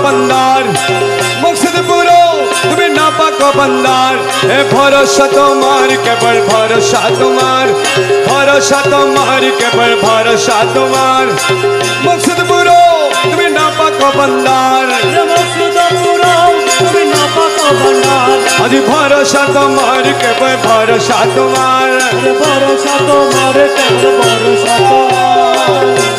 बंदार मकसद पूरो तुम्हें नापाक बंदार ए भरोसा तुम्हार केवल भरोसा तुम्हार केवल भरोसा तुम्हार मकसद पूरो तुम्हें नापाक बंदार अजी भरोसा तुम्हार केवल भरोसा तुम्हार केवल भरोसा तुम्हार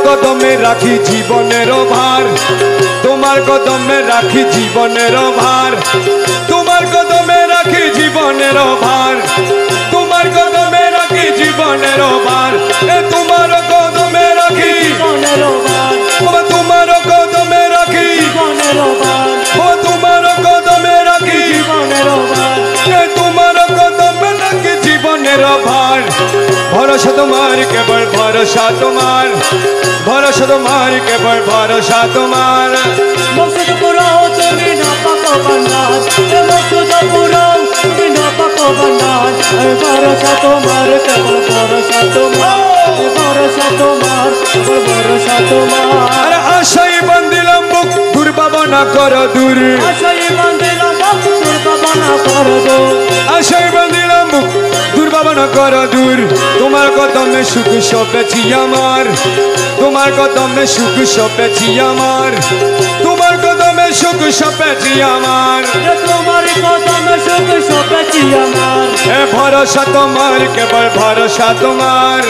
कदमे राखी जीवनेर भार तुम्हार कदमे राखी जीवनेर भार तुम्हार कदमे राखी जीवनेर भार तुम्हार कदमे राखी जीवनेर भार ए तुम्हार कदमे राखी जीवनेर भार तुम्हार कदमे राखी जीवनेर भार तुम्हार कदमे राखी जीवनेर भार ए तुम्हार कदमे राखी जीवनेर भार भरोसा तुम्हार केवल भरोसा तुम्हार केवल भरोसा तुम्हार मकसद पूरा तुम्हें नापाक बंदार मकसद पूरा तुम्हें नापाक बंदार भरोसा तुम्हार केवल भरोसा तुम्हार केवल भरोसा तुम्हार अरे आशाई बंदिलम बुक दुर्बाबा ना करो दूर आशाई बंदिलम बुक दुर्बाबा ना करो दूर आशाई बंदिलम बुक दुर्बाबा ना करो दूर तुम्हार कदमे सुख सपेছি আমার তোমার কদমে সুখ সপেছি আমার তোমার কদমে সুখ সপেছি আমার তোমার কদমে সুখ সপেছি আমার এ ভরসা তোমার কেবল ভরসা তোমার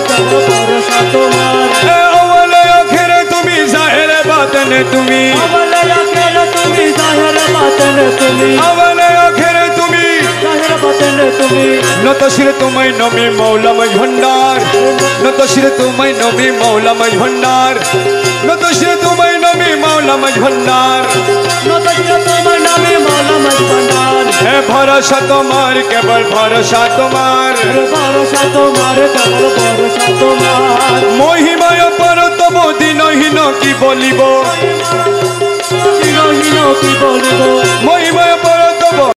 কেবল ভরসা তোমার এ আওয়ালে আখিরে তুমি জাহিরে বাতিনে তুমি আওয়ালে আখিরে তুমি জাহিরে বাতিনে তুমি আওয়ালে আখিরে তুমি জাহিরে বাতিনে তুমি নত শির তোমায় নমি মৌলা ভন্ডার নত শির তোমায় নমি মৌলা ভন্ডার নত শির তোমায় নমি মৌলা ভন্ডার নত শির তোমায় নমি মৌলা ভন্ডার হে ভরসা তোমার কেবল ভরসা তোমার কেবল ভরসা তোমার মহিমায় পরতম দিনহীন কি বলিব দিনহীন কি বলিব